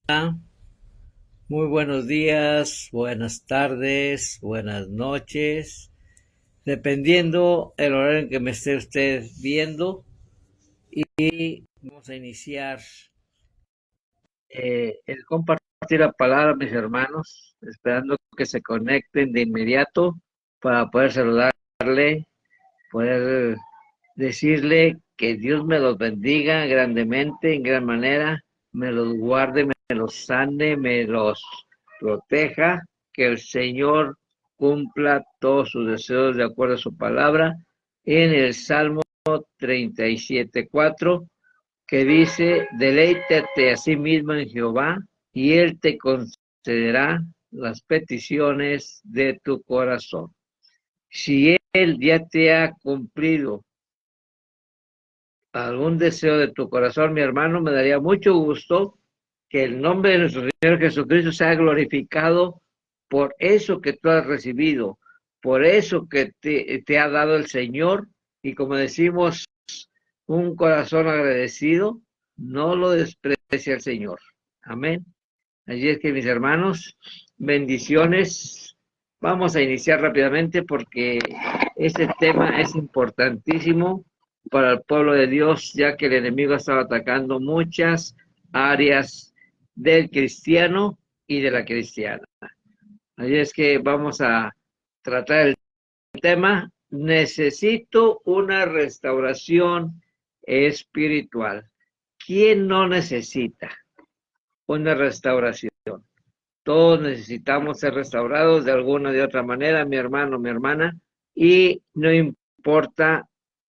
Muy buenos días, buenas tardes, buenas noches, dependiendo el horario en que me esté usted viendo. Y vamos a iniciar el compartir la palabra, mis hermanos, esperando que se conecten de inmediato para poder saludarle, poder decirle que Dios me los bendiga grandemente, en gran manera, me los guarde, me los sane, me los proteja, que el Señor cumpla todos sus deseos de acuerdo a su palabra, en el Salmo 37:4, que dice: deleítate a sí mismo en Jehová, y Él te concederá las peticiones de tu corazón. Si Él ya te ha cumplido algún deseo de tu corazón, mi hermano, me daría mucho gusto que el nombre de nuestro Señor Jesucristo sea glorificado por eso que tú has recibido, por eso que te ha dado el Señor. Y como decimos, un corazón agradecido no lo desprecia el Señor. Amén. Así es que, mis hermanos, bendiciones. Vamos a iniciar rápidamente porque este tema es importantísimo para el pueblo de Dios, ya que el enemigo estaba atacando muchas áreas del cristiano y de la cristiana. Así es que vamos a tratar el tema: necesito una restauración espiritual. ¿Quién no necesita una restauración? Todos necesitamos ser restaurados de alguna de otra manera, mi hermano, mi hermana, y no importa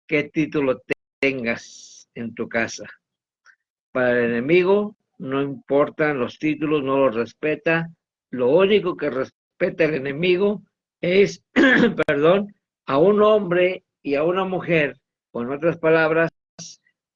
qué título tengas en tu casa. Para el enemigo no importan los títulos, no los respeta. Lo único que respeta el enemigo es, perdón, a un hombre y a una mujer, o en otras palabras,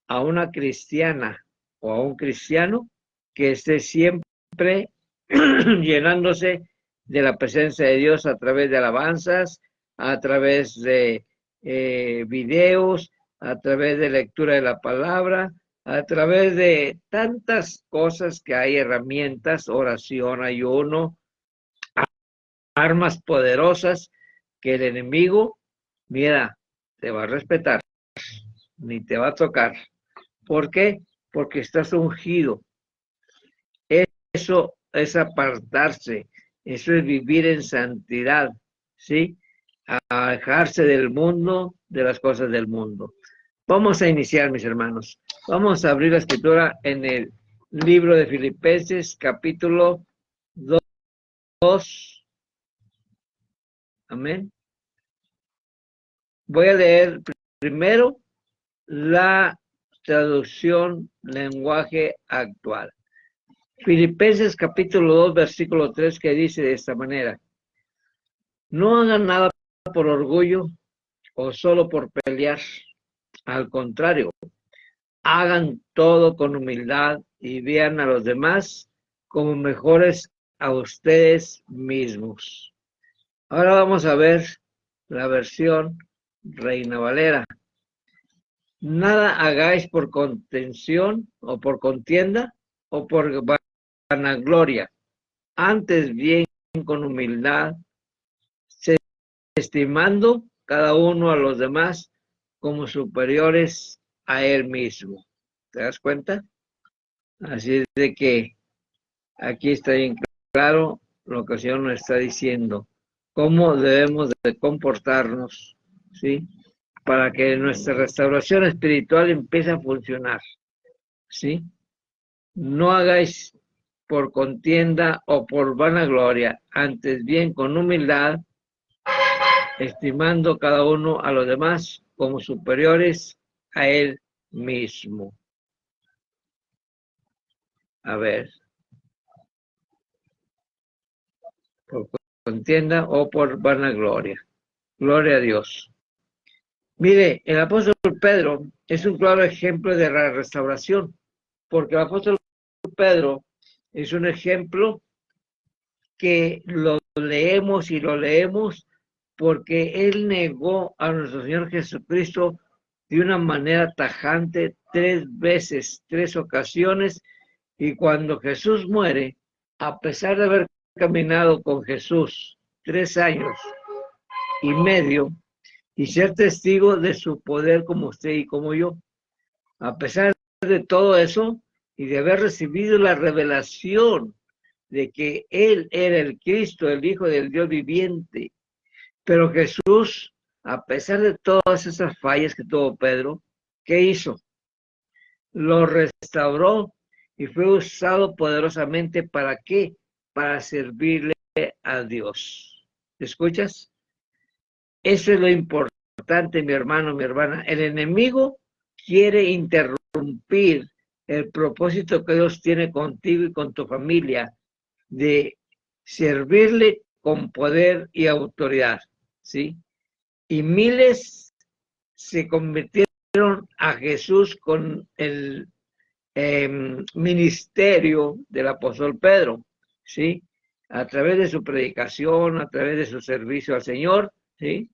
a una cristiana o a un cristiano que esté siempre llenándose de la presencia de Dios a través de alabanzas, a través de videos, a través de lectura de la palabra, a través de tantas cosas que hay, herramientas, oración, ayuno, armas poderosas que el enemigo, mira, te va a respetar, ni te va a tocar. ¿Por qué? Porque estás ungido. Eso es apartarse, eso es vivir en santidad, ¿sí? Alejarse del mundo, de las cosas del mundo. Vamos a iniciar, mis hermanos. Vamos a abrir la escritura en el libro de Filipenses, capítulo 2. Amén. Voy a leer primero la traducción lenguaje actual. Filipenses capítulo 2, versículo 3, que dice de esta manera: no hagan nada por orgullo o solo por pelear. Al contrario, hagan todo con humildad y vean a los demás como mejores a ustedes mismos. Ahora vamos a ver la versión Reina Valera. Nada hagáis por contención o por contienda o por vanagloria, antes bien con humildad, estimando cada uno a los demás como superiores a él mismo. ¿Te das cuenta? Así es de que aquí está bien claro lo que el Señor nos está diciendo, cómo debemos de comportarnos, ¿sí? Para que nuestra restauración espiritual empiece a funcionar, ¿sí? No hagáis por contienda o por vanagloria, antes bien con humildad, estimando cada uno a los demás como superiores a él mismo. A ver, por contienda o por vanagloria. Gloria a Dios. Mire, el apóstol Pedro es un claro ejemplo de la restauración, porque el apóstol Pedro es un ejemplo que lo leemos y lo leemos porque él negó a nuestro Señor Jesucristo de una manera tajante 3 veces, 3 ocasiones, Y cuando Jesús muere, a pesar de haber caminado con Jesús 3 años y medio y ser testigo de su poder como usted y como yo, a pesar de todo eso y de haber recibido la revelación de que Él era el Cristo, el Hijo del Dios viviente, pero Jesús, a pesar de todas esas fallas que tuvo Pedro, ¿qué hizo? Lo restauró y fue usado poderosamente. ¿Para qué? Para servirle a Dios. ¿Escuchas? Eso es lo importante, mi hermano, mi hermana. El enemigo quiere interrumpir el propósito que Dios tiene contigo y con tu familia de servirle con poder y autoridad, ¿sí? Y miles se convirtieron a Jesús con el ministerio del apóstol Pedro, ¿sí? A través de su predicación, a través de su servicio al Señor, ¿sí?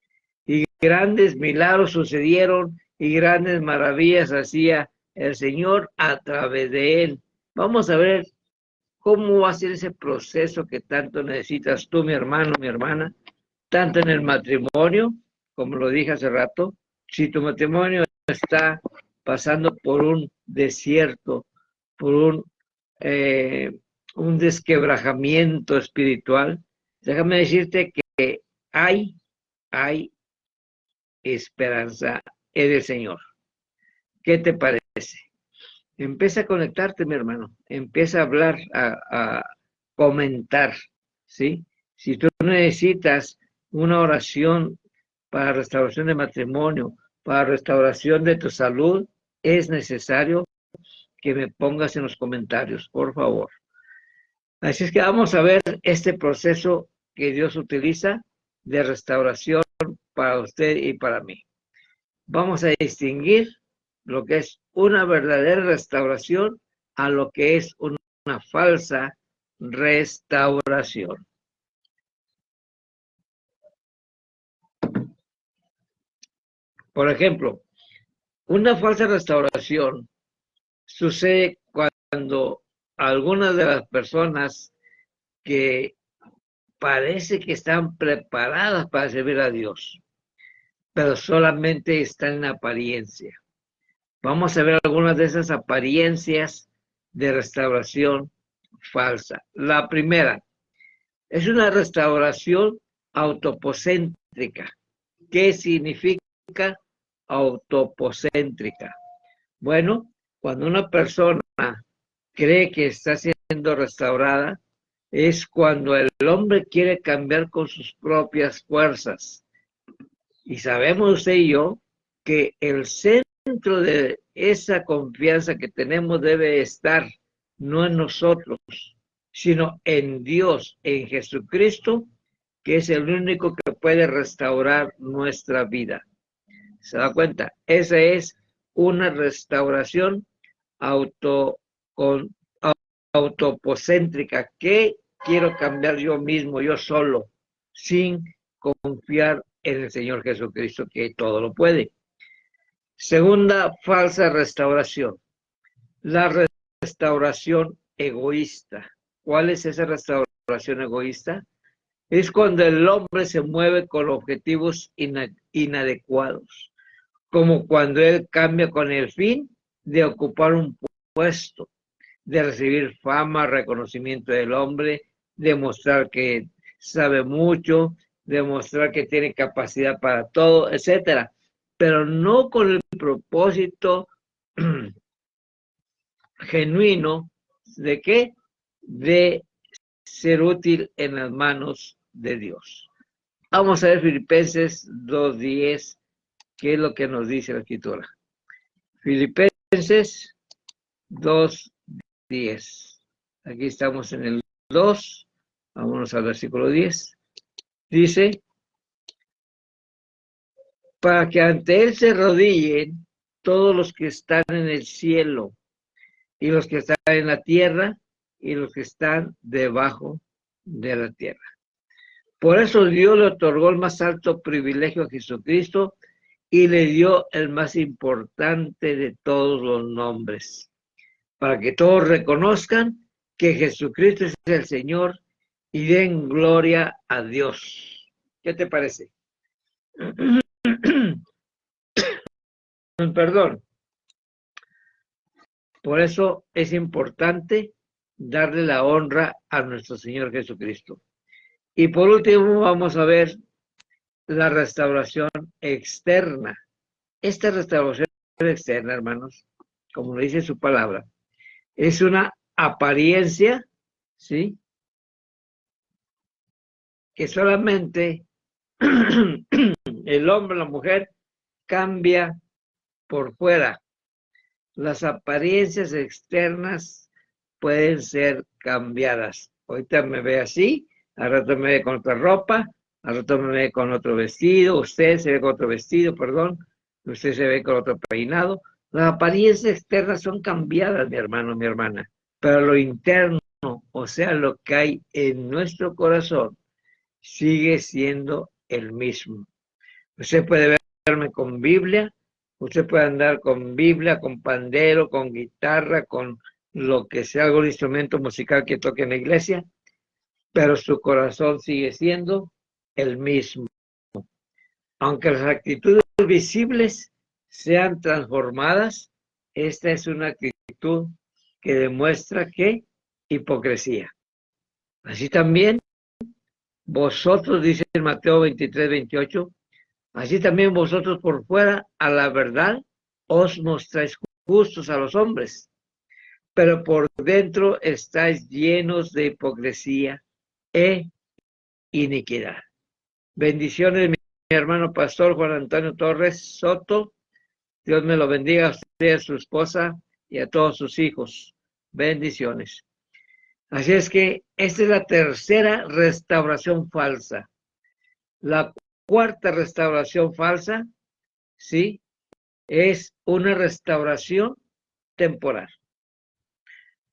Y grandes milagros sucedieron y grandes maravillas hacía el Señor a través de él. Vamos a ver cómo va a ser ese proceso que tanto necesitas tú, mi hermano, mi hermana, tanto en el matrimonio, como lo dije hace rato. Si tu matrimonio está pasando por un desierto, por un desquebrajamiento espiritual, déjame decirte que hay esperanza en el Señor. ¿Qué te parece? Empieza a conectarte, mi hermano. Empieza a hablar, a comentar, ¿sí? Si tú necesitas una oración para restauración de matrimonio, para restauración de tu salud, es necesario que me pongas en los comentarios, por favor. Así es que vamos a ver este proceso que Dios utiliza de restauración para usted y para mí. Vamos a distinguir lo que es una verdadera restauración a lo que es una falsa restauración. Por ejemplo, una falsa restauración sucede cuando algunas de las personas que parece que están preparadas para servir a Dios, pero solamente están en apariencia. Vamos a ver algunas de esas apariencias de restauración falsa. La primera es una restauración autopocéntrica. ¿Qué significa autopocéntrica? Bueno, cuando una persona cree que está siendo restaurada, es cuando el hombre quiere cambiar con sus propias fuerzas. Y sabemos usted y yo que el centro de esa confianza que tenemos debe estar no en nosotros, sino en Dios, en Jesucristo, que es el único que puede restaurar nuestra vida. ¿Se da cuenta? Esa es una restauración autopocéntrica. ¿Qué quiero cambiar yo mismo, yo solo, sin confiar en el Señor Jesucristo, que todo lo puede? Segunda falsa restauración, la restauración egoísta. ¿Cuál es esa restauración egoísta? Es cuando el hombre se mueve con objetivos inadecuados, como cuando él cambia con el fin de ocupar un puesto, de recibir fama, reconocimiento del hombre, demostrar que sabe mucho, demostrar que tiene capacidad para todo, etcétera, pero no con el propósito genuino de ¿qué? De ser útil en las manos de Dios. Vamos a ver Filipenses 2:10, ¿qué es lo que nos dice la Escritura? Filipenses 2:10. Aquí estamos en el 2, vámonos al versículo 10. Dice, para que ante Él se arrodillen todos los que están en el cielo, y los que están en la tierra, y los que están debajo de la tierra. Por eso Dios le otorgó el más alto privilegio a Jesucristo y le dio el más importante de todos los nombres, para que todos reconozcan que Jesucristo es el Señor y den gloria a Dios. ¿Qué te parece? Perdón. Por eso es importante darle la honra a nuestro Señor Jesucristo. Y por último vamos a ver la restauración externa. Esta restauración externa, hermanos, como lo dice su palabra, es una apariencia, ¿sí? Que solamente el hombre o la mujer cambia por fuera. Las apariencias externas pueden ser cambiadas. Ahorita me ve así, al rato me ve con otra ropa, al rato me ve con otro vestido, usted se ve con otro vestido, perdón, usted se ve con otro peinado. Las apariencias externas son cambiadas, mi hermano, mi hermana, pero lo interno, o sea, lo que hay en nuestro corazón, sigue siendo el mismo. Usted puede verme con Biblia, usted puede andar con Biblia, con pandero, con guitarra, con lo que sea, algún instrumento musical que toque en la iglesia, pero su corazón sigue siendo el mismo. Aunque las actitudes visibles sean transformadas, esta es una actitud que demuestra que hipocresía. Así también, vosotros, dice en Mateo 23, 28, así también vosotros por fuera, a la verdad, os mostráis justos a los hombres, pero por dentro estáis llenos de hipocresía e iniquidad. Bendiciones, mi hermano pastor Juan Antonio Torres Soto. Dios me lo bendiga a usted, a su esposa y a todos sus hijos. Bendiciones. Así es que esta es la tercera restauración falsa. La cuarta restauración falsa, ¿sí? Es una restauración temporal.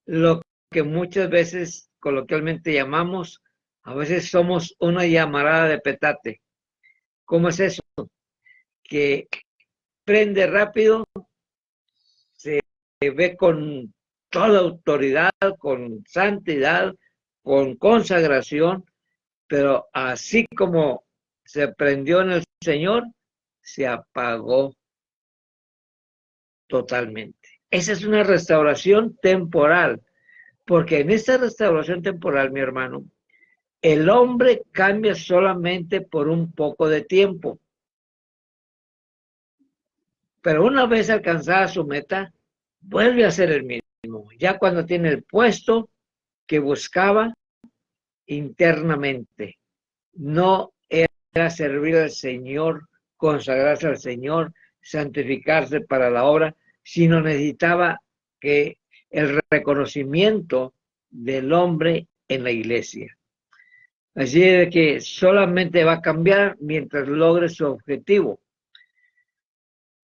Lo que muchas veces coloquialmente llamamos, a veces somos una llamarada de petate. ¿Cómo es eso? Que prende rápido, se ve con toda autoridad, con santidad, con consagración, pero así como se prendió en el Señor, se apagó totalmente. Esa es una restauración temporal, porque en esta restauración temporal, mi hermano, el hombre cambia solamente por un poco de tiempo. Pero una vez alcanzada su meta, vuelve a ser el mismo. Ya cuando tiene el puesto que buscaba internamente. No era servir al Señor, consagrarse al Señor, santificarse para la obra, sino necesitaba que el reconocimiento del hombre en la iglesia. Así de que solamente va a cambiar mientras logre su objetivo.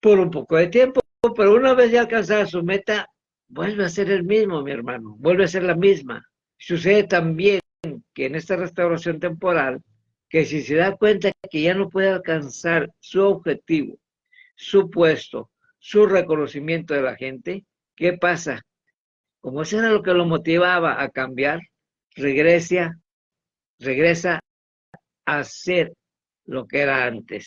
Por un poco de tiempo, pero una vez ya alcanzada su meta, vuelve a ser el mismo, mi hermano, vuelve a ser la misma. Sucede también que en esta restauración temporal, que si se da cuenta que ya no puede alcanzar su objetivo, su puesto, su reconocimiento de la gente, ¿qué pasa? Como eso era lo que lo motivaba a cambiar, regresa a hacer lo que era antes,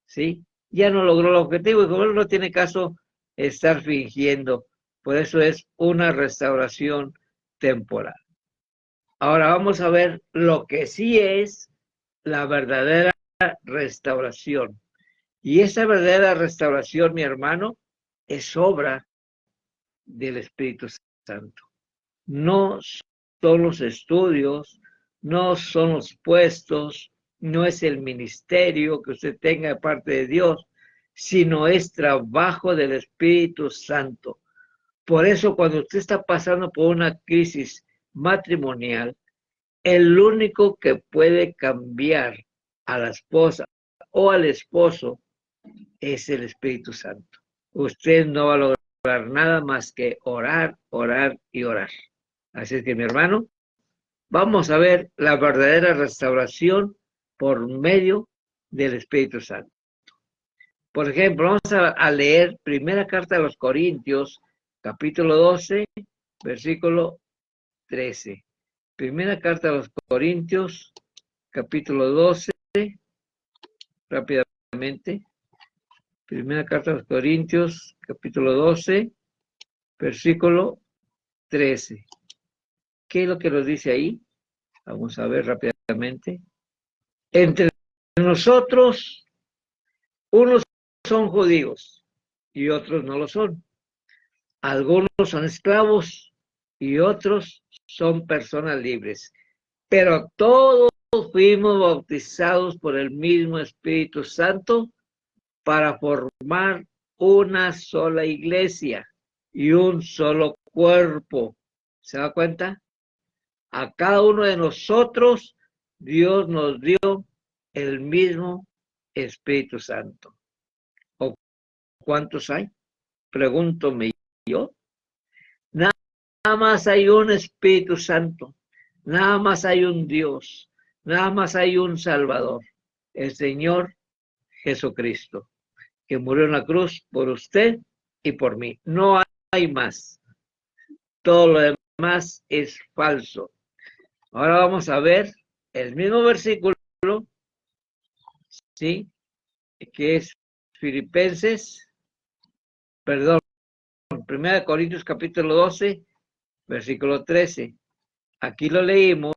¿sí? Ya no logró el objetivo y como no tiene caso estar fingiendo. Por eso es una restauración temporal. Ahora vamos a ver lo que sí es la verdadera restauración. Y esa verdadera restauración, mi hermano, es obra del Espíritu Santo. No son los estudios, no son los puestos, no es el ministerio que usted tenga de parte de Dios, sino es trabajo del Espíritu Santo. Por eso cuando usted está pasando por una crisis matrimonial, el único que puede cambiar a la esposa o al esposo es el Espíritu Santo. Usted no va a lograr nada más que orar, orar y orar. Así es que, mi hermano, vamos a ver la verdadera restauración por medio del Espíritu Santo. Por ejemplo, vamos a leer primera carta a los Corintios, capítulo 12, versículo 13. Primera carta a los Corintios, capítulo 12, rápidamente. Primera carta a los Corintios, capítulo 12, versículo 13. ¿Qué es lo que nos dice ahí? Vamos a ver rápidamente. Entre nosotros, unos son judíos y otros no lo son. Algunos son esclavos y otros son personas libres. Pero todos fuimos bautizados por el mismo Espíritu Santo para formar una sola iglesia y un solo cuerpo. ¿Se da cuenta? A cada uno de nosotros Dios nos dio el mismo Espíritu Santo. ¿O cuántos hay? Pregúntome yo. Nada más hay un Espíritu Santo. Nada más hay un Dios. Nada más hay un Salvador. El Señor Jesucristo, que murió en la cruz por usted y por mí. No hay más. Todo lo demás es falso. Ahora vamos a ver el mismo versículo, ¿sí? Que es Filipenses, perdón, 1 Corintios capítulo 12, versículo 13. Aquí lo leímos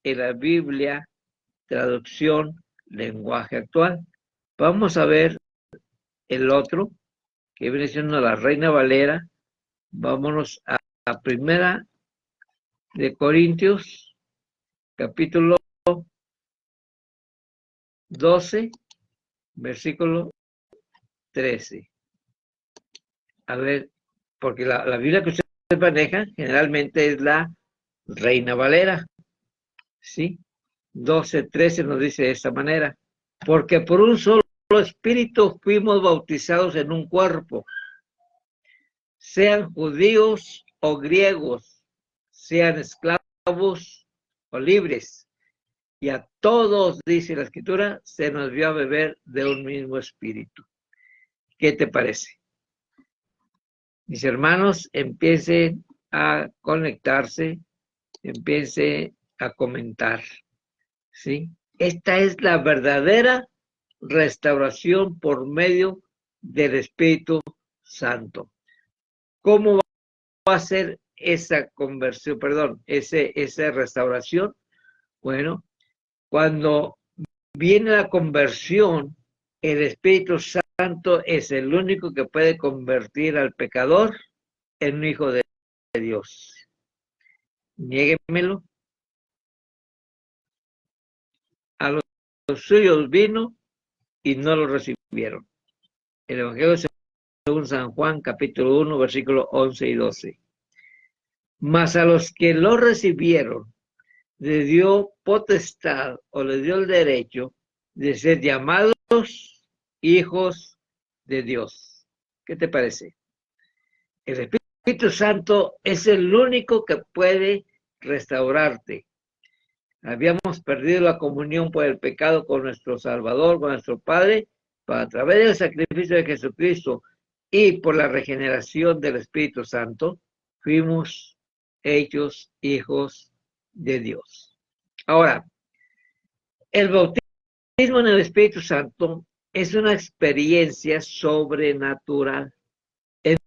en la Biblia, traducción, lenguaje actual. Vamos a ver el otro, que viene siendo la Reina Valera. Vámonos a la primera de Corintios, capítulo 12, versículo 13. A ver, porque la Biblia que ustedes manejan generalmente es la Reina Valera, ¿sí? 12:13 nos dice de esta manera, porque por un solo espíritu fuimos bautizados en un cuerpo, sean judíos o griegos, sean esclavos o libres, y a todos, dice la Escritura, se nos dio a beber de un mismo espíritu. ¿Qué te parece? Mis hermanos, empiecen a conectarse, empiece a comentar, ¿sí? Esta es la verdadera restauración por medio del Espíritu Santo. ¿Cómo va a ser esa conversión, esa restauración? Bueno, cuando viene la conversión, el Espíritu Santo es el único que puede convertir al pecador en un hijo de Dios. Niéguemelo. A los suyos vino y no lo recibieron. El Evangelio según San Juan, capítulo 1, versículos 11 y 12. Mas a los que lo recibieron, le dio potestad o le dio el derecho de ser llamados hijos de Dios. ¿Qué te parece? El Espíritu Santo es el único que puede restaurarte. Habíamos perdido la comunión por el pecado con nuestro Salvador, con nuestro Padre, pero a través del sacrificio de Jesucristo y por la regeneración del Espíritu Santo, fuimos hechos hijos de Dios. Ahora, el bautismo en el Espíritu Santo es una experiencia sobrenatural en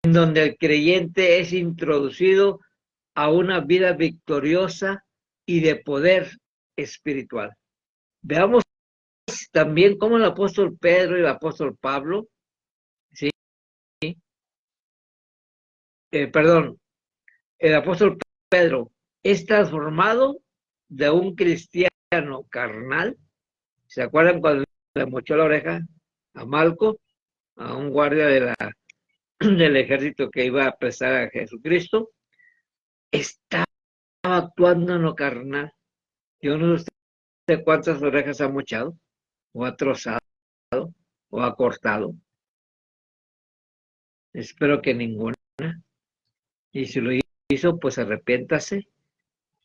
donde el creyente es introducido a una vida victoriosa y de poder espiritual. Veamos también cómo el apóstol Pedro y el apóstol Pablo, ¿sí? El apóstol Pedro es transformado de un cristiano carnal. ¿Se acuerdan cuando le mochó la oreja a Malco, a un guardia del ejército que iba a apresar a Jesucristo? Estaba actuando en lo carnal. Yo no sé cuántas orejas ha mochado, o ha trozado, o ha cortado. Espero que ninguna. Y si lo hizo, pues arrepiéntase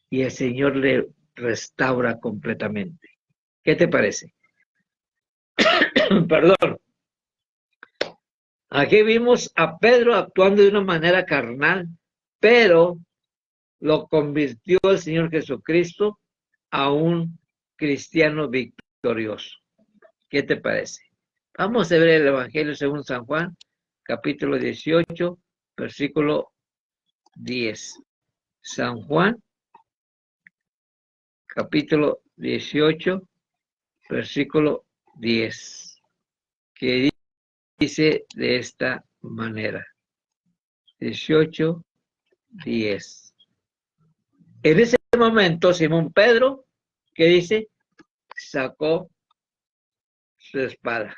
y el Señor le restaura completamente. ¿Qué te parece? Perdón. Aquí vimos a Pedro actuando de una manera carnal, pero lo convirtió el Señor Jesucristo a un cristiano victorioso. ¿Qué te parece? Vamos a ver el Evangelio según San Juan, capítulo 18, versículo 10. San Juan, capítulo 18, versículo 10, que dice de esta manera. 18, 10. En ese momento, Simón Pedro, ¿qué dice? Sacó su espada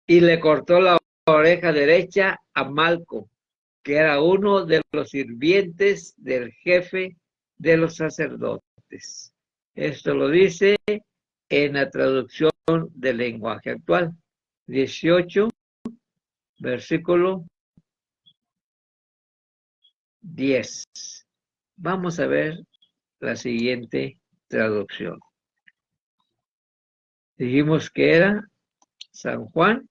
y le cortó la oreja derecha a Malco, que era uno de los sirvientes del jefe de los sacerdotes. Esto lo dice en la traducción del lenguaje actual. 18, versículo 10. Vamos a ver la siguiente traducción. Dijimos que era San Juan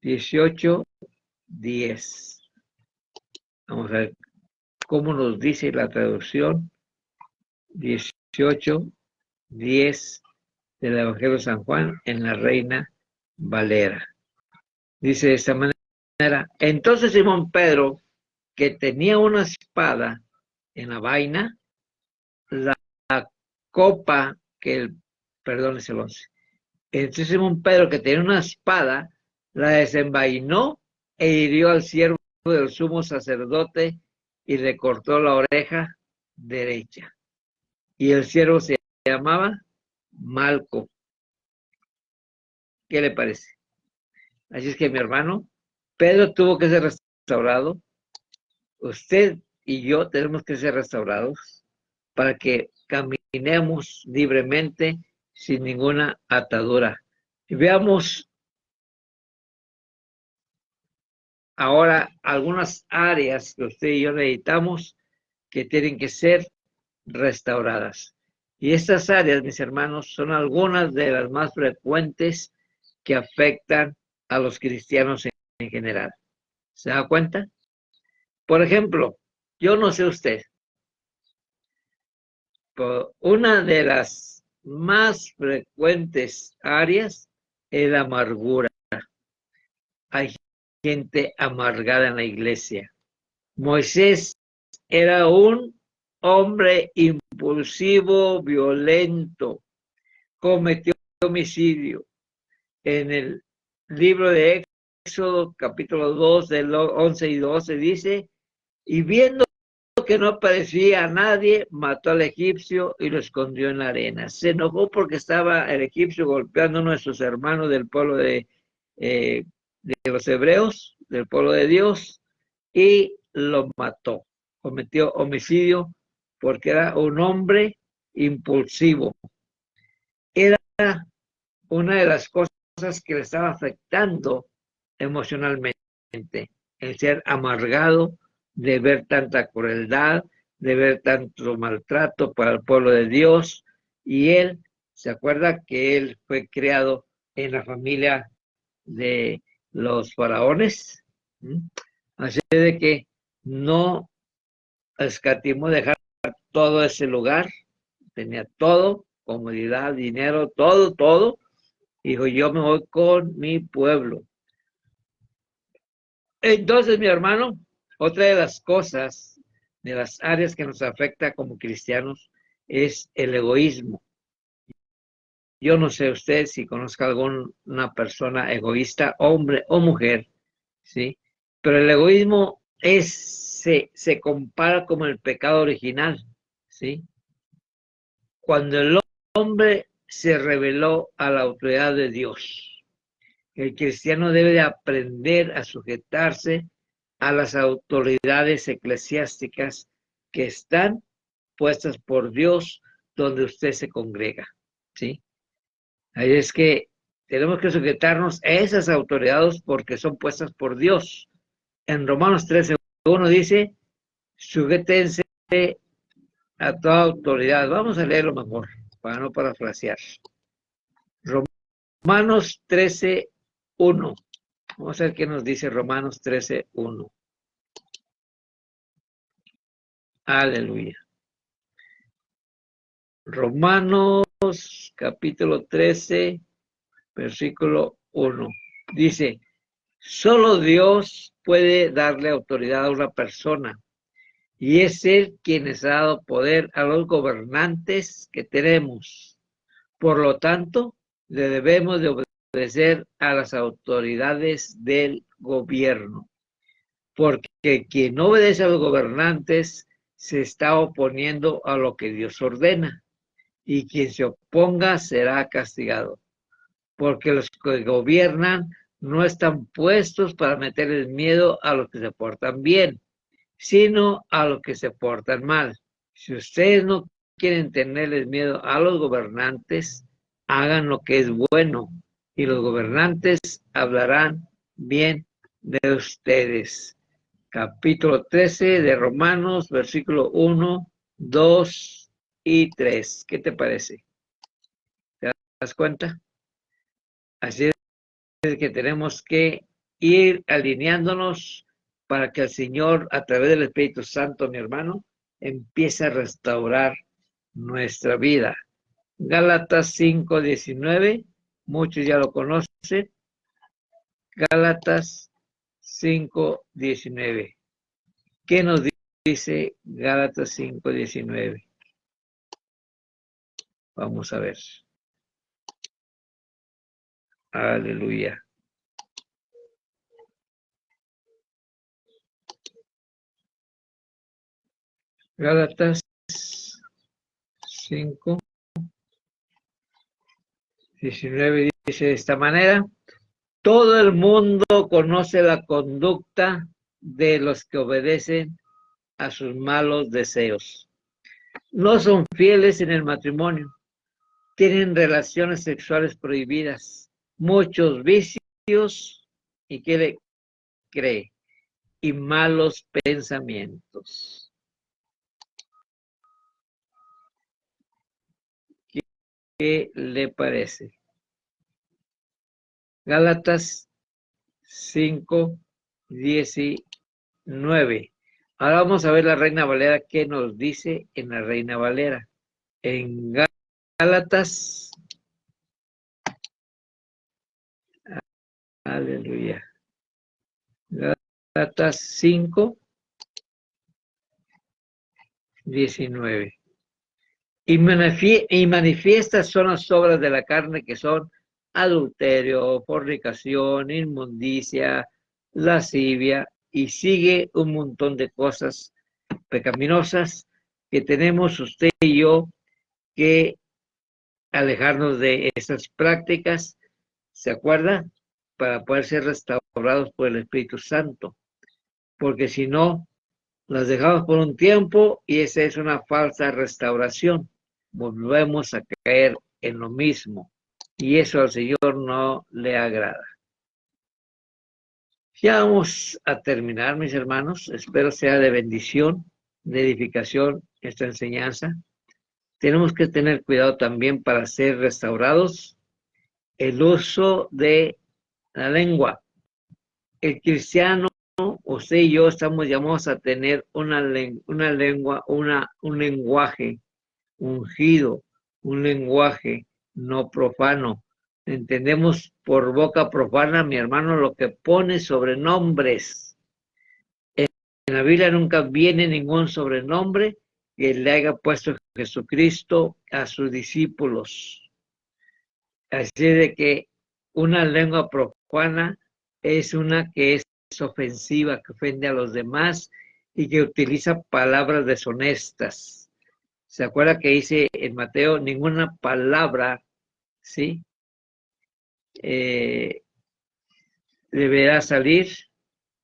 18, 10. Vamos a ver cómo nos dice la traducción 18, 10 del Evangelio de San Juan en la Reina Valera. Dice de esta manera: entonces Simón Pedro, que tenía una espada en la vaina, la copa que el, perdón, es el 11. Entonces Simón Pedro, que tenía una espada, la desenvainó e hirió al siervo del sumo sacerdote y le cortó la oreja derecha. Y el siervo se llamaba Malco. ¿Qué le parece? Así es que, mi hermano, Pedro tuvo que ser restaurado. Usted y yo tenemos que ser restaurados para que caminemos libremente sin ninguna atadura. Y veamos ahora algunas áreas que usted y yo necesitamos que tienen que ser restauradas. Y estas áreas, mis hermanos, son algunas de las más frecuentes que afectan a los cristianos en general. ¿Se da cuenta? Por ejemplo, yo no sé usted, pero una de las más frecuentes áreas es la amargura. Hay gente amargada en la iglesia. Moisés era un hombre impulsivo, violento, cometió homicidio. En el libro de Éxodo, capítulo 2, del 11 y 12, dice: y viendo que no aparecía a nadie, mató al egipcio y lo escondió en la arena. Se enojó porque estaba el egipcio golpeando a nuestros hermanos del pueblo de los hebreos, del pueblo de Dios, y lo mató. Cometió homicidio porque era un hombre impulsivo. Era una de las cosas que le estaba afectando emocionalmente, el ser amargado de ver tanta crueldad, de ver tanto maltrato para el pueblo de Dios. Y él se acuerda que él fue criado en la familia de los faraones, así de que no escatimó dejar todo ese lugar, tenía todo, comodidad, dinero, todo. Dijo: yo me voy con mi pueblo. Entonces, mi hermano, otra de las cosas, de las áreas que nos afecta como cristianos, es el egoísmo. Yo no sé usted si conozca alguna persona egoísta, hombre o mujer, ¿sí? Pero el egoísmo se compara como el pecado original, ¿sí? Cuando el hombre se rebeló a la autoridad de Dios. El cristiano debe de aprender a sujetarse a las autoridades eclesiásticas que están puestas por Dios donde usted se congrega, ¿sí? Ahí es que tenemos que sujetarnos a esas autoridades porque son puestas por Dios. En Romanos 13:1 dice: sujétense a toda autoridad. Vamos a leerlo mejor para no parafrasear. Romanos 13:1. Vamos a ver qué nos dice Romanos 13:1. Aleluya. Romanos capítulo 13, versículo 1. Dice, solo Dios puede darle autoridad a una persona y es Él quien les ha dado poder a los gobernantes que tenemos. Por lo tanto, le debemos de obedecer a las autoridades del gobierno, porque quien no obedece a los gobernantes se está oponiendo a lo que Dios ordena, y quien se oponga será castigado, porque los que gobiernan no están puestos para meterles miedo a los que se portan bien, sino a los que se portan mal. Si ustedes no quieren tenerles miedo a los gobernantes, hagan lo que es bueno, y los gobernantes hablarán bien de ustedes. Capítulo 13 de Romanos, versículo 1, 2 y 3. ¿Qué te parece? ¿Te das cuenta? Así es que tenemos que ir alineándonos para que el Señor, a través del Espíritu Santo, mi hermano, empiece a restaurar nuestra vida. Gálatas 5:19, muchos ya lo conocen. Gálatas 5:19. ¿Qué nos dice Gálatas 5:19? Vamos a ver. Aleluya. Gálatas 5:19 dice de esta manera: todo el mundo conoce la conducta de los que obedecen a sus malos deseos. No son fieles en el matrimonio, tienen relaciones sexuales prohibidas, muchos vicios y ¿qué le cree? Y malos pensamientos. ¿Qué le parece? Gálatas 5:19. Ahora vamos a ver la Reina Valera, qué nos dice en la Reina Valera. En Gálatas, aleluya. Gálatas 5:19. Y manifiestas son las obras de la carne, que son adulterio, fornicación, inmundicia, lascivia, y sigue un montón de cosas pecaminosas que tenemos usted y yo que alejarnos de esas prácticas, ¿se acuerda? Para poder ser restaurados por el Espíritu Santo, porque si no, las dejamos por un tiempo y esa es una falsa restauración. Volvemos a caer en lo mismo y eso al Señor no le agrada. Ya vamos a terminar, mis hermanos. Espero sea de bendición, de edificación esta enseñanza. Tenemos que tener cuidado también para ser restaurados. El uso de la lengua. El cristiano, usted y yo, estamos llamados a tener una lengua, un lenguaje ungido, un lenguaje no profano. Entendemos por boca profana, mi hermano, lo que pone sobrenombres. En la Biblia nunca viene ningún sobrenombre que le haya puesto Jesucristo a sus discípulos. Así de que una lengua profana es una que es ofensiva, que ofende a los demás y que utiliza palabras deshonestas. ¿Se acuerda que dice en Mateo, ninguna palabra, sí, deberá salir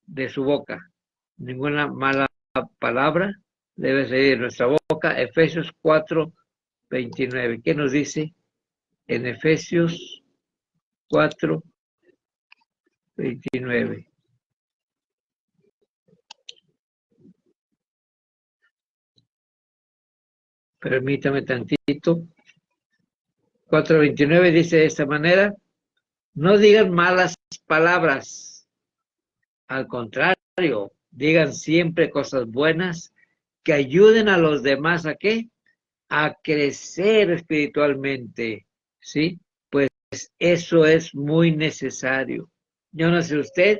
de su boca? Ninguna mala palabra debe salir de nuestra boca. Efesios 4:29. ¿Qué nos dice en Efesios 4:29? Permítame tantito. 4:29 dice de esta manera: No digan malas palabras. Al contrario, digan siempre cosas buenas que ayuden a los demás ¿a qué? A crecer espiritualmente, ¿sí? Pues eso es muy necesario. Yo no sé usted,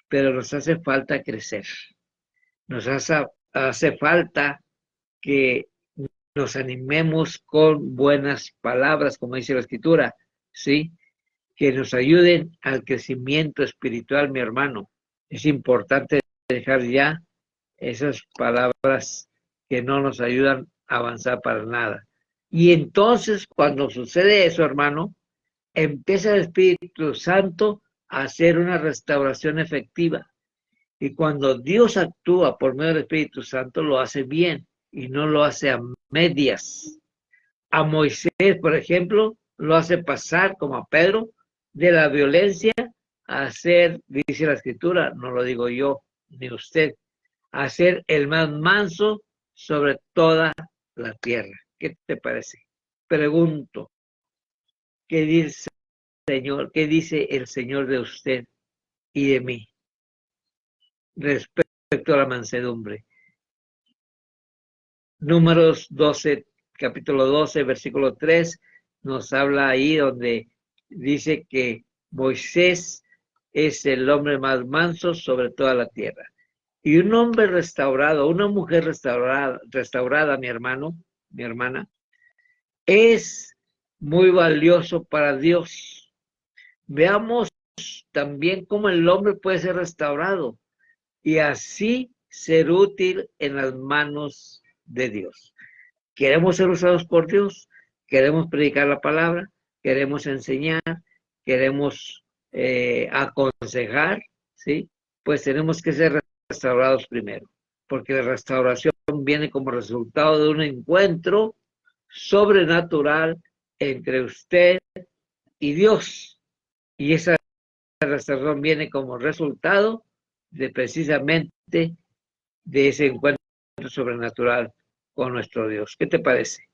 pero nos hace falta crecer. Nos hace falta que nos animemos con buenas palabras, como dice la Escritura, ¿sí? Que nos ayuden al crecimiento espiritual, mi hermano. Es importante dejar ya esas palabras que no nos ayudan a avanzar para nada. Y entonces, cuando sucede eso, hermano, empieza el Espíritu Santo a hacer una restauración efectiva. Y cuando Dios actúa por medio del Espíritu Santo, lo hace bien y no lo hace a medias. A Moisés, por ejemplo, lo hace pasar, como a Pedro, de la violencia a ser, dice la Escritura, no lo digo yo ni usted, a ser el más manso sobre toda la tierra. ¿Qué te parece? Pregunto, ¿qué dice el Señor? ¿Qué dice el Señor de usted y de mí respecto a la mansedumbre? Números 12, capítulo 12, versículo 3, nos habla ahí donde dice que Moisés es el hombre más manso sobre toda la tierra. Y un hombre restaurado, una mujer restaurada, mi hermano, mi hermana, es muy valioso para Dios. Veamos también cómo el hombre puede ser restaurado y así ser útil en las manos de Dios. Queremos ser usados por Dios, queremos predicar la palabra, queremos enseñar, queremos aconsejar, ¿sí? Pues tenemos que ser restaurados primero, porque la restauración viene como resultado de un encuentro sobrenatural entre usted y Dios. Y esa restauración viene como resultado de precisamente de ese encuentro sobrenatural con nuestro Dios. ¿Qué te parece?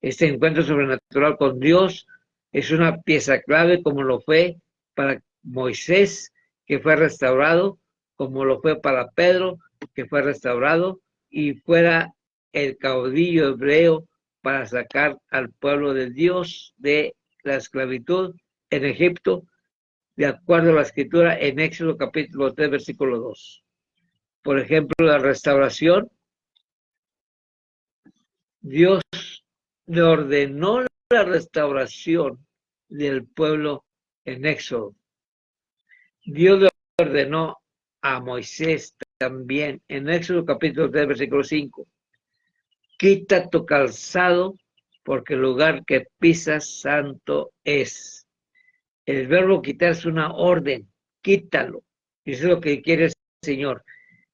Este encuentro sobrenatural con Dios es una pieza clave como lo fue para Moisés, que fue restaurado, como lo fue para Pedro, que fue restaurado, y fuera el caudillo hebreo para sacar al pueblo de Dios de la esclavitud en Egipto, de acuerdo a la escritura en Éxodo capítulo 3, versículo 2. Por ejemplo, la restauración, Dios le ordenó la restauración del pueblo en Éxodo. Dios le ordenó a Moisés también en Éxodo capítulo 3, versículo 5. Quita tu calzado porque el lugar que pisas santo es. El verbo quitar es una orden, quítalo. Eso es lo que quiere el Señor.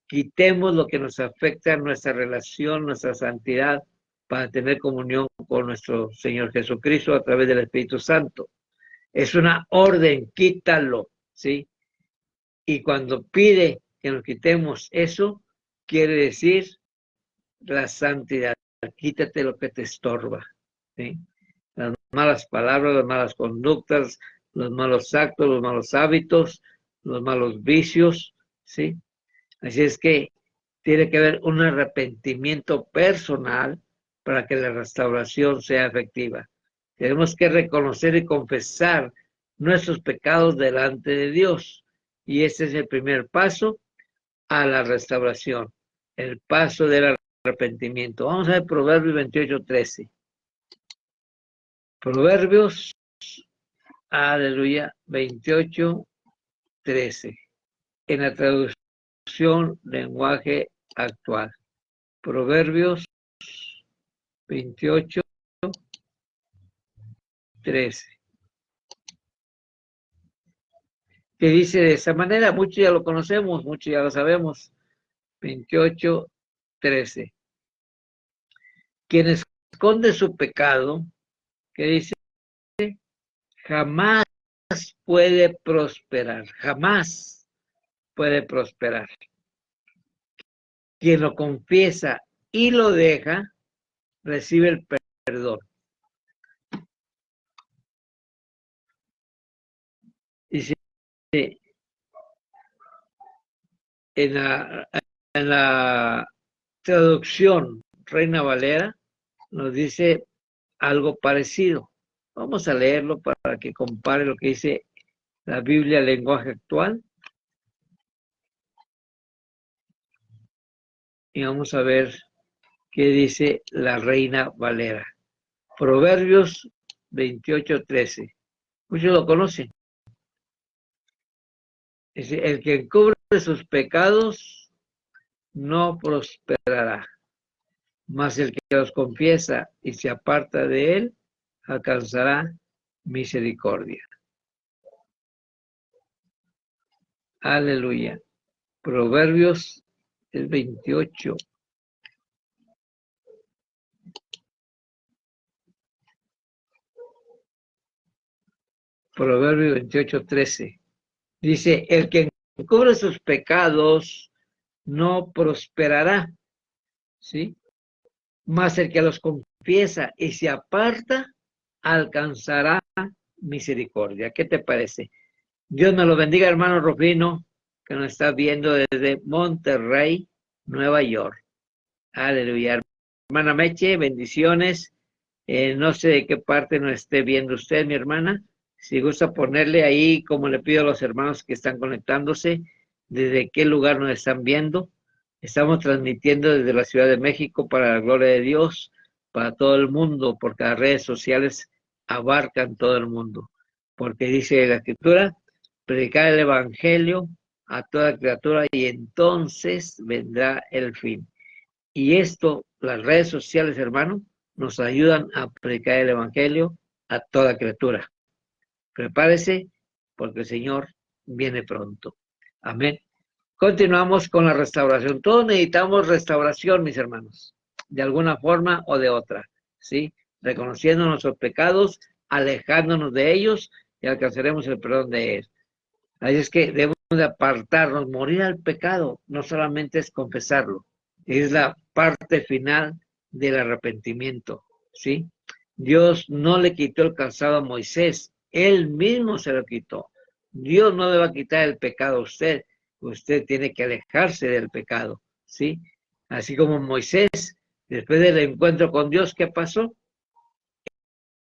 Quitemos lo que nos afecta a nuestra relación, nuestra santidad, para tener comunión con nuestro Señor Jesucristo a través del Espíritu Santo. Es una orden, quítalo, ¿sí? Y cuando pide que nos quitemos eso, quiere decir la santidad. Quítate lo que te estorba, ¿sí? Las malas palabras, las malas conductas, los malos actos, los malos hábitos, los malos vicios, ¿sí? Así es que tiene que haber un arrepentimiento personal para que la restauración sea efectiva. Tenemos que reconocer y confesar nuestros pecados delante de Dios. Y ese es el primer paso a la restauración, el paso del arrepentimiento. Vamos a ver Proverbios 28:13. Proverbios, aleluya, 28:13. En la traducción lenguaje actual. Proverbios 28:13. Que dice de esa manera, muchos ya lo conocemos, muchos ya lo sabemos. 28:13. Quien esconde su pecado, que dice, jamás puede prosperar, jamás puede prosperar. Quien lo confiesa y lo deja, recibe el perdón. Dice, en la traducción Reina Valera nos dice algo parecido. Vamos a leerlo para que compare lo que dice la Biblia, el lenguaje actual. Y vamos a ver qué dice la Reina Valera. Proverbios 28:13. Muchos lo conocen. Dice, el que encubre sus pecados no prosperará, mas el que los confiesa y se aparta de él alcanzará misericordia. Aleluya. Proverbios 28. Proverbios 28:13. Dice, el que encubre sus pecados no prosperará, ¿sí? Mas el que los confiesa y se aparta alcanzará misericordia. ¿Qué te parece? Dios me lo bendiga, hermano Rufino, que nos está viendo desde Monterrey, Nueva York. Aleluya. Hermana Meche, bendiciones. No sé de qué parte nos esté viendo usted, mi hermana. Si gusta ponerle ahí, como le pido a los hermanos que están conectándose, desde qué lugar nos están viendo. Estamos transmitiendo desde la Ciudad de México para la gloria de Dios, para todo el mundo, porque las redes sociales abarcan todo el mundo. Porque dice la Escritura, predicar el Evangelio a toda criatura y entonces vendrá el fin. Y esto, las redes sociales, hermano, nos ayudan a predicar el Evangelio a toda criatura. Prepárese porque el Señor viene pronto. Amén. Continuamos con la restauración. Todos necesitamos restauración, mis hermanos, de alguna forma o de otra, ¿sí? Reconociendo nuestros pecados, alejándonos de ellos y alcanzaremos el perdón de Él. Así es que debemos de apartarnos, morir al pecado, no solamente es confesarlo, es la parte final del arrepentimiento, ¿sí? Dios no le quitó el calzado a Moisés, Él mismo se lo quitó. Dios no le va a quitar el pecado a usted, usted tiene que alejarse del pecado, ¿sí? Así como Moisés, después del encuentro con Dios, ¿qué pasó?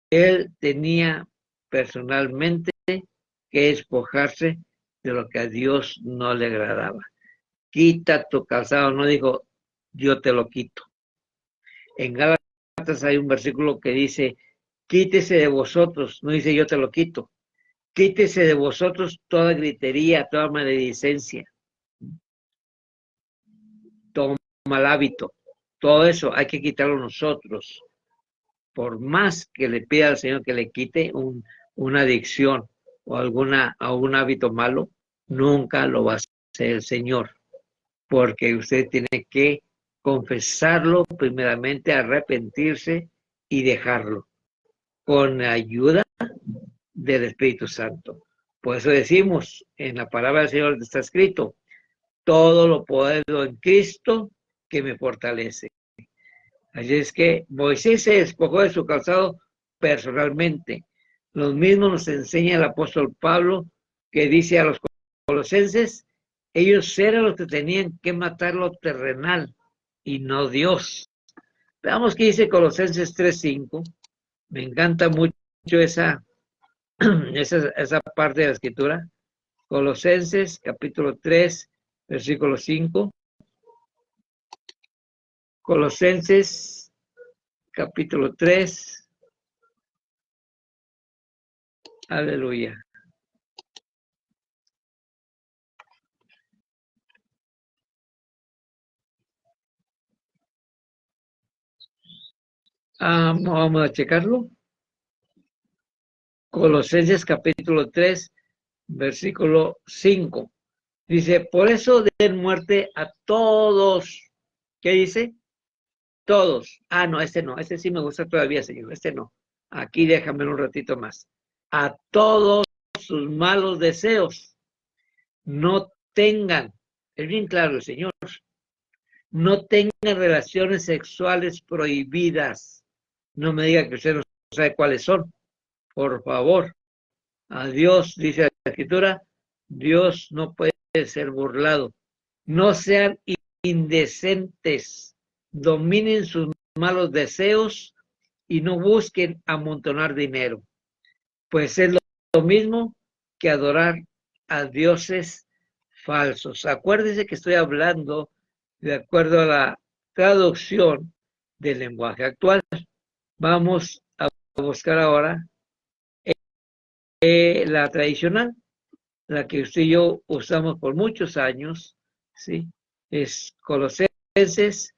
Él tenía personalmente que despojarse de lo que a Dios no le agradaba. Quita tu calzado, no dijo, yo te lo quito. En Gálatas hay un versículo que dice, quítese de vosotros, no dice yo te lo quito. Quítese de vosotros toda gritería, toda maledicencia, todo mal hábito. Todo eso hay que quitarlo nosotros. Por más que le pida al Señor que le quite una adicción o algún hábito malo, nunca lo va a hacer el Señor. Porque usted tiene que confesarlo primeramente, arrepentirse y dejarlo con la ayuda del Espíritu Santo. Por eso decimos, en la palabra del Señor está escrito, todo lo puedo en Cristo que me fortalece. Así es que Moisés se despojó de su calzado personalmente. Lo mismo nos enseña el apóstol Pablo, que dice a los colosenses, ellos eran los que tenían que matar lo terrenal y no Dios. Veamos qué dice Colosenses 3:5. Me encanta mucho esa parte de la escritura. Colosenses capítulo 3, versículo 5. Colosenses capítulo 3. Aleluya. Vamos a checarlo. Colosenses capítulo 3, versículo 5. Dice, por eso den muerte a todos. ¿Qué dice? Todos. No, no. Este sí me gusta todavía, Señor. Este no. Aquí déjame un ratito más. A todos sus malos deseos. No tengan, es bien claro el Señor, no tengan relaciones sexuales prohibidas. No me diga que usted no sabe cuáles son, por favor. A Dios, dice la Escritura, Dios no puede ser burlado. No sean indecentes, dominen sus malos deseos y no busquen amontonar dinero, pues es lo mismo que adorar a dioses falsos. Acuérdense que estoy hablando de acuerdo a la traducción del lenguaje actual. Vamos a buscar ahora la tradicional, la que usted y yo usamos por muchos años, ¿sí? Es Colosenses,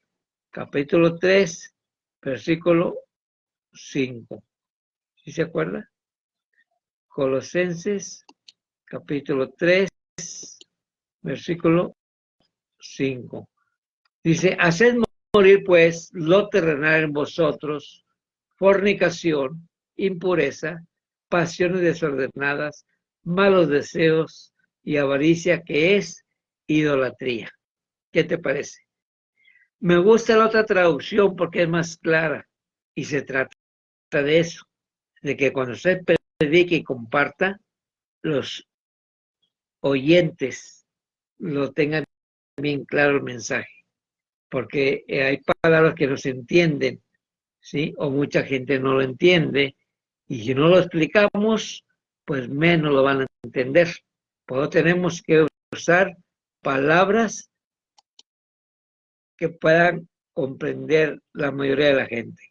capítulo 3, versículo 5. ¿Sí se acuerda? Colosenses, capítulo 3, versículo 5. Dice, haced morir pues lo terrenal en vosotros, fornicación, impureza, pasiones desordenadas, malos deseos y avaricia, que es idolatría. ¿Qué te parece? Me gusta la otra traducción porque es más clara y se trata de eso, de que cuando usted predique y comparta, los oyentes lo tengan bien claro el mensaje, porque hay palabras que no se entienden, ¿sí? O mucha gente no lo entiende, y si no lo explicamos, pues menos lo van a entender. Por eso tenemos que usar palabras que puedan comprender la mayoría de la gente.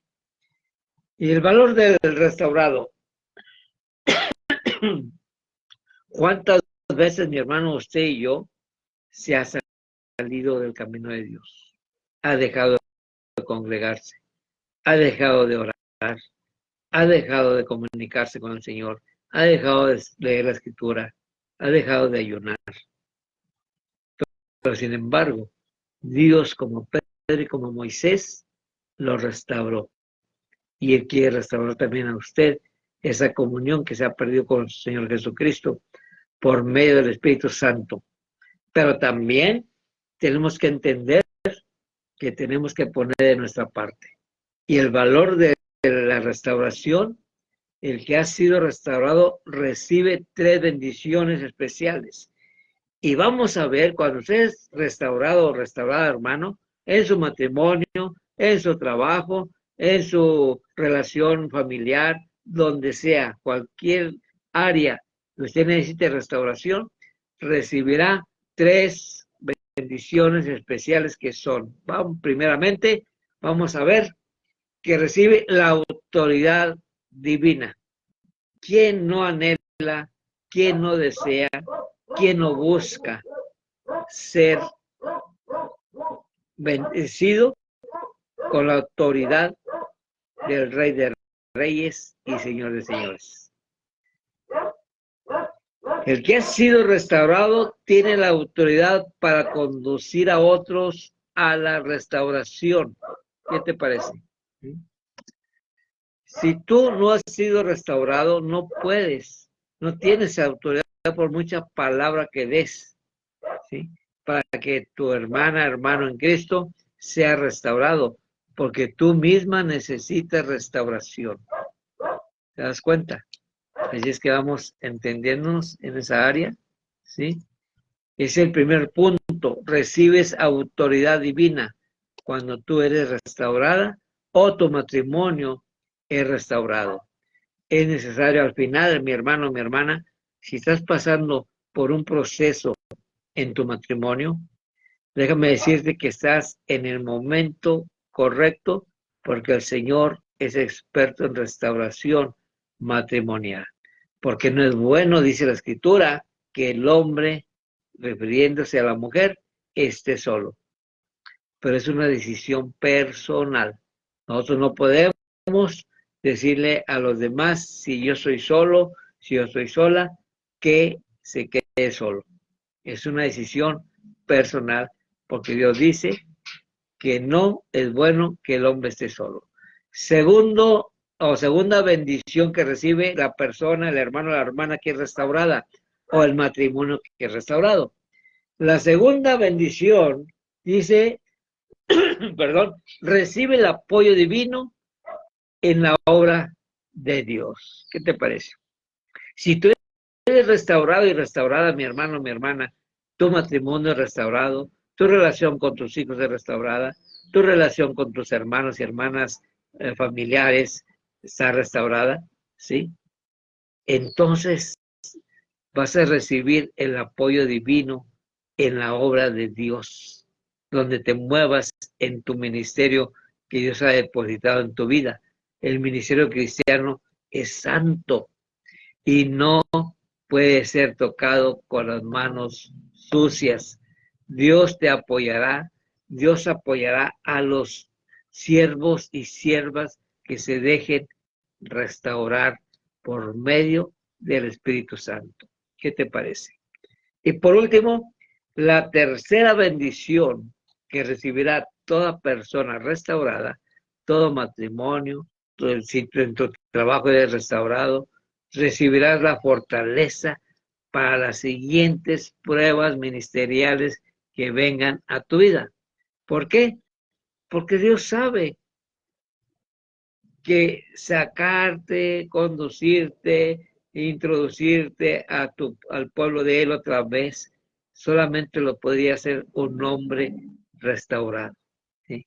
Y el valor del restaurado. ¿Cuántas veces, mi hermano, usted y yo, se ha salido del camino de Dios? Ha dejado de congregarse, ha dejado de orar, ha dejado de comunicarse con el Señor, ha dejado de leer la Escritura, ha dejado de ayunar. Pero sin embargo, Dios, como Pedro y como Moisés, lo restauró. Y Él quiere restaurar también a usted esa comunión que se ha perdido con el Señor Jesucristo por medio del Espíritu Santo. Pero también tenemos que entender que tenemos que poner de nuestra parte. Y el valor de la restauración, el que ha sido restaurado recibe 3 bendiciones especiales. Y vamos a ver, cuando usted es restaurado o restaurada, hermano, en su matrimonio, en su trabajo, en su relación familiar, donde sea, cualquier área que usted necesite restauración, recibirá 3 bendiciones especiales que son, primeramente, vamos a ver que recibe la autoridad divina. ¿Quién no anhela, quién no desea, quién no busca ser bendecido con la autoridad del Rey de Reyes y Señor de Señores? El que ha sido restaurado tiene la autoridad para conducir a otros a la restauración. ¿Qué te parece? Si tú no has sido restaurado, no puedes, no tienes autoridad por mucha palabra que des, ¿sí? Para que tu hermana, hermano en Cristo sea restaurado, porque tú misma necesitas restauración. ¿Te das cuenta? Así es que vamos entendiéndonos en esa área, ¿sí? Es el primer punto. Recibes autoridad divina cuando tú eres restaurada o tu matrimonio es restaurado. Es necesario al final, mi hermano, mi hermana, si estás pasando por un proceso en tu matrimonio, déjame decirte que estás en el momento correcto porque el Señor es experto en restauración matrimonial. Porque no es bueno, dice la Escritura, que el hombre, refiriéndose a la mujer, esté solo. Pero es una decisión personal. Nosotros no podemos decirle a los demás si yo soy solo, si yo soy sola, que se quede solo. Es una decisión personal porque Dios dice que no es bueno que el hombre esté solo. Segunda bendición que recibe la persona, el hermano o la hermana que es restaurada o el matrimonio que es restaurado. La segunda bendición dice, perdón, recibe el apoyo divino en la obra de Dios. ¿Qué te parece? Si tú eres restaurado y restaurada, mi hermano, mi hermana, tu matrimonio es restaurado, tu relación con tus hijos es restaurada, tu relación con tus hermanos y hermanas familiares está restaurada, ¿sí? Entonces vas a recibir el apoyo divino en la obra de Dios, donde te muevas en tu ministerio que Dios ha depositado en tu vida. El ministerio cristiano es santo y no puede ser tocado con las manos sucias. Dios te apoyará, Dios apoyará a los siervos y siervas que se dejen restaurar por medio del Espíritu Santo. ¿Qué te parece? Y por último, la tercera bendición que recibirá toda persona restaurada, todo matrimonio, si en tu trabajo eres restaurado, recibirás la fortaleza para las siguientes pruebas ministeriales que vengan a tu vida. ¿Por qué? Porque Dios sabe que sacarte, conducirte, introducirte al pueblo de Él otra vez, solamente lo podría hacer un hombre restaurado, ¿sí?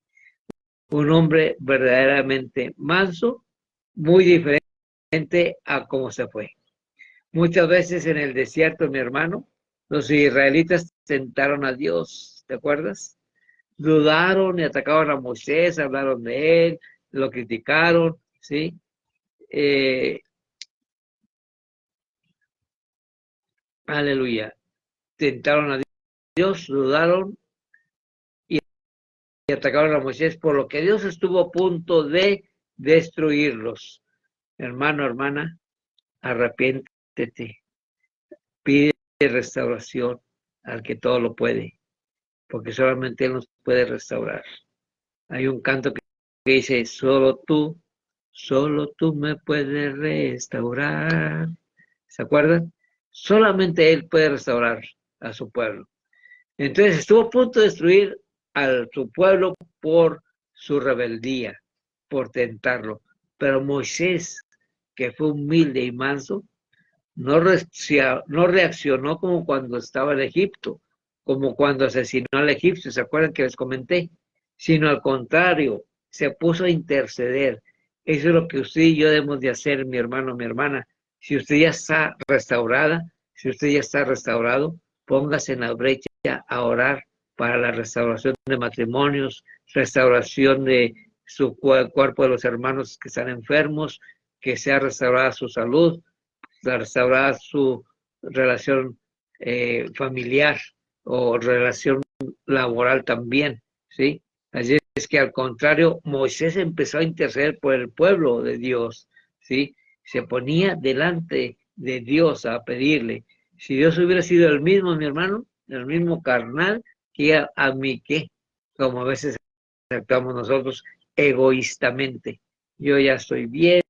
Un hombre verdaderamente manso, muy diferente a cómo se fue. Muchas veces en el desierto, mi hermano, los israelitas tentaron a Dios, ¿te acuerdas? Dudaron y atacaron a Moisés, hablaron de él, lo criticaron, ¿sí? Aleluya. Tentaron a Dios, dudaron y atacaron a Moisés, por lo que Dios estuvo a punto de destruirlos. Hermano, hermana, arrepiéntete, pide restauración al que todo lo puede, porque solamente Él nos puede restaurar. Hay un canto que dice, solo tú me puedes restaurar. ¿Se acuerdan? Solamente Él puede restaurar a su pueblo. Entonces estuvo a punto de destruir a su pueblo por su rebeldía, por tentarlo. Pero Moisés, que fue humilde y manso, no reaccionó como cuando estaba en Egipto, como cuando asesinó al egipcio, ¿se acuerdan que les comenté? Sino al contrario, se puso a interceder. Eso es lo que usted y yo debemos de hacer, mi hermano, mi hermana. Si usted ya está restaurada, si usted ya está restaurado, póngase en la brecha a orar para la restauración de matrimonios, restauración de su cuerpo de los hermanos que están enfermos, que sea restaurada su salud, restaurar su relación familiar o relación laboral también, ¿sí? Así es que al contrario, Moisés empezó a interceder por el pueblo de Dios, ¿sí? Se ponía delante de Dios a pedirle. Si Dios hubiera sido el mismo, mi hermano, el mismo carnal, que a mí que, como a veces actuamos nosotros egoístamente. Yo ya estoy bien,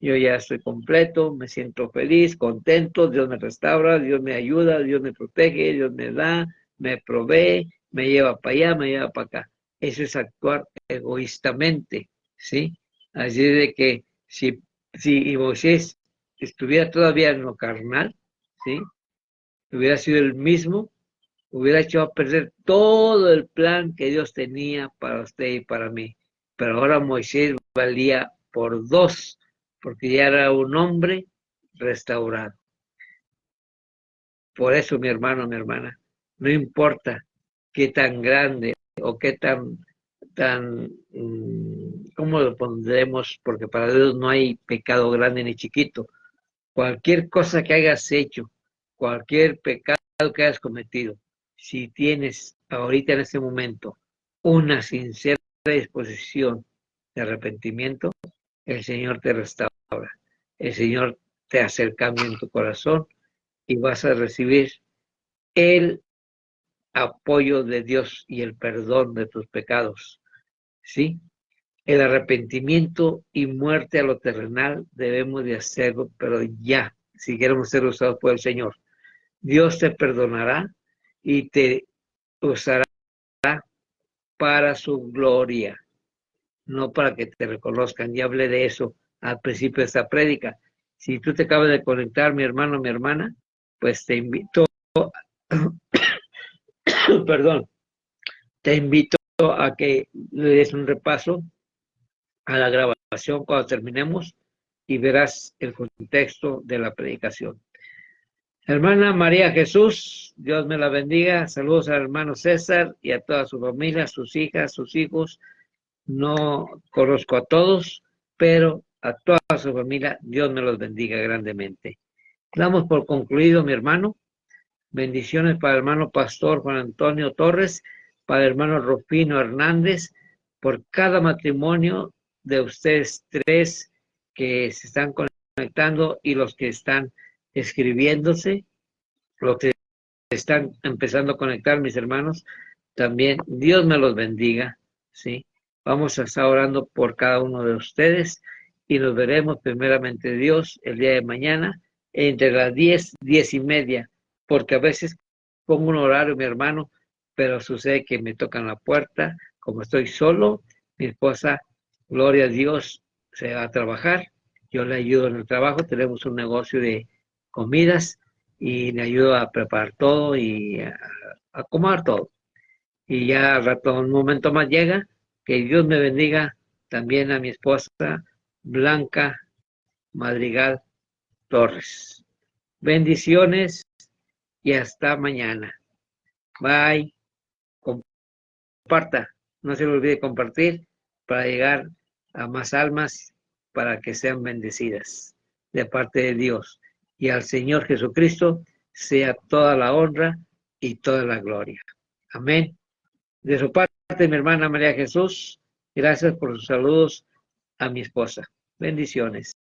yo ya estoy completo, me siento feliz, contento, Dios me restaura, Dios me ayuda, Dios me protege, Dios me da, me provee, me lleva para allá, me lleva para acá. Eso es actuar egoístamente, ¿sí? Así de que si Moisés estuviera todavía en lo carnal, ¿sí? Hubiera sido el mismo, hubiera hecho a perder todo el plan que Dios tenía para usted y para mí. Pero ahora Moisés valía por dos, porque ya era un hombre restaurado. Por eso, mi hermano, mi hermana, no importa qué tan grande o qué ¿cómo lo pondremos? Porque para Dios no hay pecado grande ni chiquito. Cualquier cosa que hayas hecho, cualquier pecado que hayas cometido, si tienes ahorita en este momento una sincera disposición de arrepentimiento, el Señor te restaura, el Señor te hace el cambio en tu corazón y vas a recibir el apoyo de Dios y el perdón de tus pecados, ¿sí? El arrepentimiento y muerte a lo terrenal debemos de hacerlo, pero ya, si queremos ser usados por el Señor. Dios te perdonará y te usará para su gloria, no para que te reconozcan. Ya hablé de eso al principio de esta prédica. Si tú te acabas de conectar, mi hermano, mi hermana, pues te invito, perdón, te invito a que le des un repaso a la grabación cuando terminemos y verás el contexto de la predicación. Hermana María Jesús, Dios me la bendiga. Saludos al hermano César y a toda su familia, sus hijas, sus hijos. No conozco a todos, pero a toda su familia, Dios me los bendiga grandemente. Damos por concluido, mi hermano. Bendiciones para el hermano pastor Juan Antonio Torres, para el hermano Rufino Hernández, por cada matrimonio de ustedes tres que se están conectando y los que están escribiéndose, los que están empezando a conectar, mis hermanos, también Dios me los bendiga, ¿sí? Vamos a estar orando por cada uno de ustedes y nos veremos primeramente Dios el día de mañana entre las 10, 10:30, porque a veces pongo un horario, mi hermano, pero sucede que me tocan la puerta, como estoy solo, mi esposa, gloria a Dios, se va a trabajar, yo le ayudo en el trabajo, tenemos un negocio de comidas y le ayudo a preparar todo y a acomodar todo. Y ya al rato, un momento más llega, que Dios me bendiga también a mi esposa Blanca Madrigal Torres. Bendiciones y hasta mañana. Bye. Comparta, no se le olvide compartir para llegar a más almas para que sean bendecidas de parte de Dios. Y al Señor Jesucristo sea toda la honra y toda la gloria. Amén. De su parte, mi hermana María Jesús, gracias por sus saludos a mi esposa. Bendiciones.